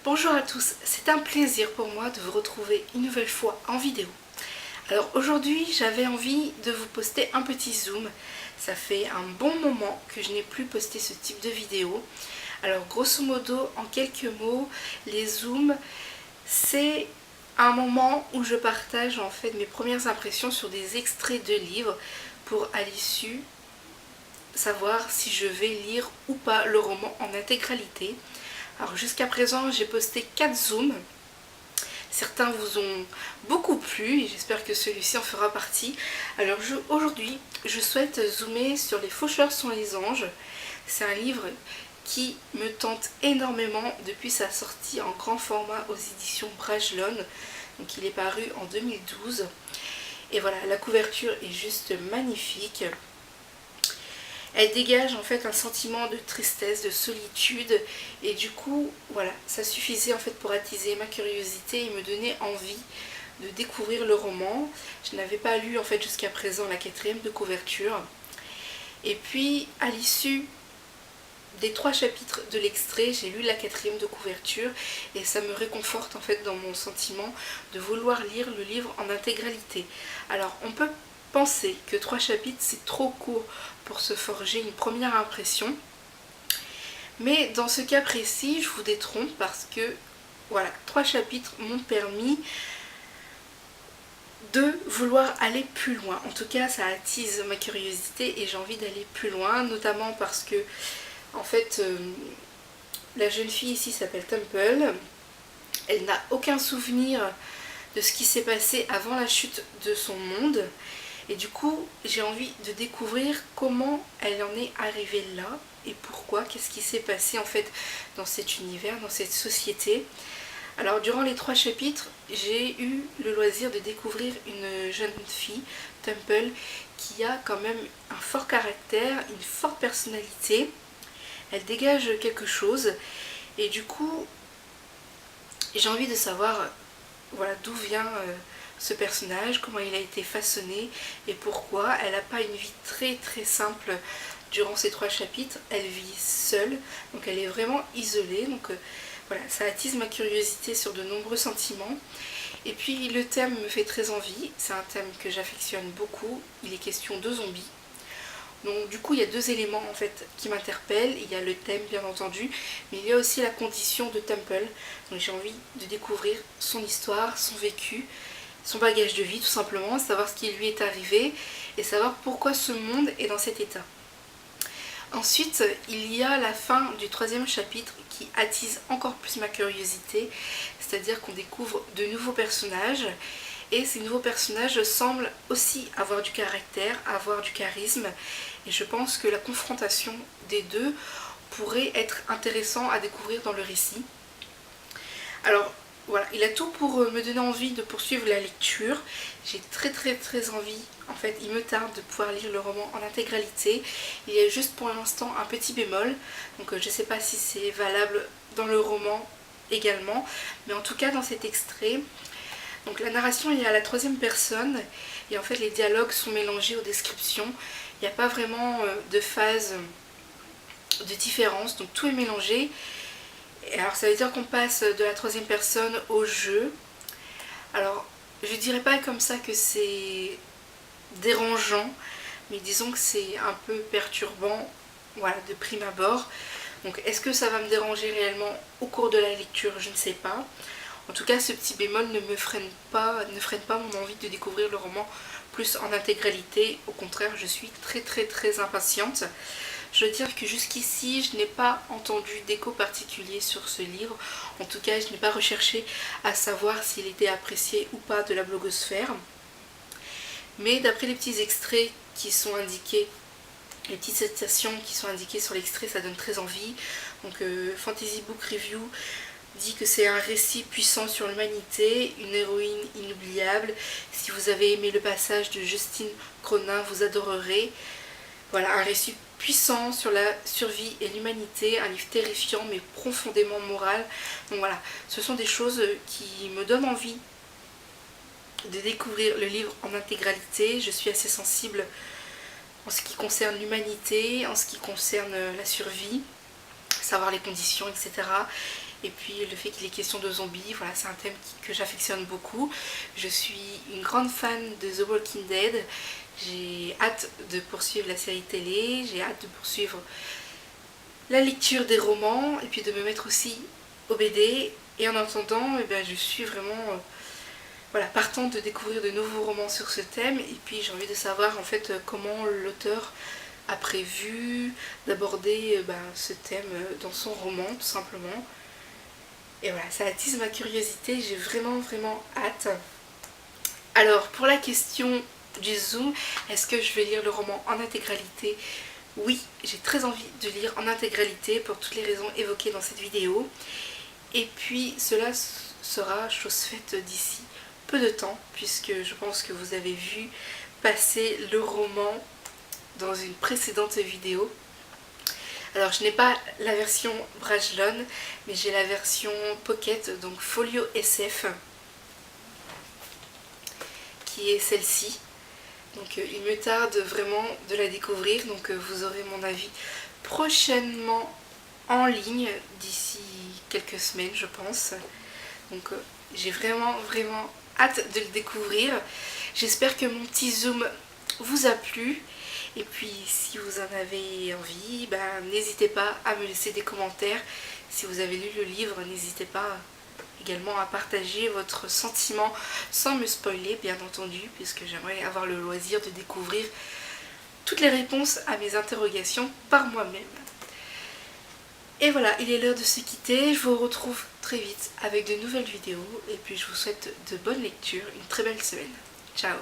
Bonjour à tous, c'est un plaisir pour moi de vous retrouver une nouvelle fois en vidéo. Alors aujourd'hui j'avais envie de vous poster un petit zoom. Ça fait un bon moment que je n'ai plus posté ce type de vidéo. Alors grosso modo, en quelques mots, les zooms c'est un moment où je partage en fait mes premières impressions sur des extraits de livres pour à l'issue savoir si je vais lire ou pas le roman en intégralité. Alors jusqu'à présent j'ai posté 4 zooms. Certains vous ont beaucoup plu et j'espère que celui-ci en fera partie. Alors aujourd'hui je souhaite zoomer sur Les Faucheurs sont les anges. C'est un livre qui me tente énormément depuis sa sortie en grand format aux éditions Bragelonne. Donc il est paru en 2012. Et voilà, la couverture est juste magnifique. Elle dégage en fait un sentiment de tristesse, de solitude, et du coup voilà, ça suffisait en fait pour attiser ma curiosité et me donner envie de découvrir le roman. Je n'avais pas lu en fait jusqu'à présent la 4e de couverture, et puis à l'issue des 3 chapitres de l'extrait, j'ai lu la 4e de couverture et ça me réconforte en fait dans mon sentiment de vouloir lire le livre en intégralité. Alors on peut penser que 3 chapitres c'est trop court pour se forger une première impression, mais dans ce cas précis je vous détrompe parce que voilà, 3 chapitres m'ont permis de vouloir aller plus loin. En tout cas ça attise ma curiosité et j'ai envie d'aller plus loin, notamment parce que en fait la jeune fille ici s'appelle Temple. Elle n'a aucun souvenir de ce qui s'est passé avant la chute de son monde. Et du coup, j'ai envie de découvrir comment elle en est arrivée là et pourquoi, qu'est-ce qui s'est passé en fait dans cet univers, dans cette société. Alors durant les 3 chapitres, j'ai eu le loisir de découvrir une jeune fille, Temple, qui a quand même un fort caractère, une forte personnalité. Elle dégage quelque chose et du coup, j'ai envie de savoir voilà, d'où vient ce personnage, comment il a été façonné et pourquoi. Elle n'a pas une vie très simple durant ces 3 chapitres. Elle vit seule, donc elle est vraiment isolée. Donc voilà, ça attise ma curiosité sur de nombreux sentiments. Et puis le thème me fait très envie. C'est un thème que j'affectionne beaucoup. Il est question de zombies. Donc du coup il y a 2 éléments en fait qui m'interpellent. Il y a le thème bien entendu, mais il y a aussi la condition de Temple. Donc j'ai envie de découvrir son histoire, son vécu, son bagage de vie tout simplement, savoir ce qui lui est arrivé et savoir pourquoi ce monde est dans cet état. Ensuite il y a la fin du 3e chapitre qui attise encore plus ma curiosité, c'est-à-dire qu'on découvre de nouveaux personnages. Et ces nouveaux personnages semblent aussi avoir du caractère, avoir du charisme. Et je pense que la confrontation des deux pourrait être intéressant à découvrir dans le récit. Alors voilà, il a tout pour me donner envie de poursuivre la lecture. J'ai très envie, en fait il me tarde de pouvoir lire le roman en intégralité. Il y a juste pour l'instant un petit bémol, donc je ne sais pas si c'est valable dans le roman également. Mais en tout cas dans cet extrait, donc la narration est à la 3e personne et en fait les dialogues sont mélangés aux descriptions. Il n'y a pas vraiment de phase de différence, donc tout est mélangé. Et alors ça veut dire qu'on passe de la 3e personne au jeu. Alors je dirais pas comme ça que c'est dérangeant, mais disons que c'est un peu perturbant, voilà, de prime abord. Donc est-ce que ça va me déranger réellement au cours de la lecture? Je ne sais pas. En tout cas, ce petit bémol ne freine pas mon envie de découvrir le roman plus en intégralité. Au contraire, je suis très impatiente. Je veux dire que jusqu'ici, je n'ai pas entendu d'écho particulier sur ce livre. En tout cas, je n'ai pas recherché à savoir s'il était apprécié ou pas de la blogosphère. Mais d'après les petits extraits qui sont indiqués, les petites citations qui sont indiquées sur l'extrait, ça donne très envie. Donc Fantasy Book Review dit que c'est un récit puissant sur l'humanité, une héroïne inoubliable. Si vous avez aimé le passage de Justine Cronin, vous adorerez. Voilà, un récit puissant sur la survie et l'humanité, un livre terrifiant mais profondément moral. Donc voilà, ce sont des choses qui me donnent envie de découvrir le livre en intégralité. Je suis assez sensible en ce qui concerne l'humanité, en ce qui concerne la survie, savoir les conditions, etc. Et puis le fait qu'il est question de zombies, voilà, c'est un thème que j'affectionne beaucoup. Je suis une grande fan de The Walking Dead. J'ai hâte de poursuivre la série télé, j'ai hâte de poursuivre la lecture des romans et puis de me mettre aussi au BD. Et en attendant, je suis vraiment voilà, partante de découvrir de nouveaux romans sur ce thème. Et puis j'ai envie de savoir en fait comment l'auteur a prévu d'aborder ce thème dans son roman, tout simplement. Et voilà, ça attise ma curiosité, j'ai vraiment hâte. Alors pour la question du zoom, est-ce que je vais lire le roman en intégralité? Oui, j'ai très envie de lire en intégralité pour toutes les raisons évoquées dans cette vidéo. Et puis cela sera chose faite d'ici peu de temps, puisque je pense que vous avez vu passer le roman dans une précédente vidéo. Alors je n'ai pas la version Brajlon, mais j'ai la version Pocket, donc Folio SF, qui est celle-ci. Donc il me tarde vraiment de la découvrir, donc vous aurez mon avis prochainement en ligne, d'ici quelques semaines je pense. Donc j'ai vraiment hâte de le découvrir. J'espère que mon petit zoom vous a plu. Et puis si vous en avez envie, n'hésitez pas à me laisser des commentaires. Si vous avez lu le livre, n'hésitez pas également à partager votre sentiment sans me spoiler bien entendu, puisque j'aimerais avoir le loisir de découvrir toutes les réponses à mes interrogations par moi-même. Et voilà, il est l'heure de se quitter. Je vous retrouve très vite avec de nouvelles vidéos et puis je vous souhaite de bonnes lectures, une très belle semaine. Ciao!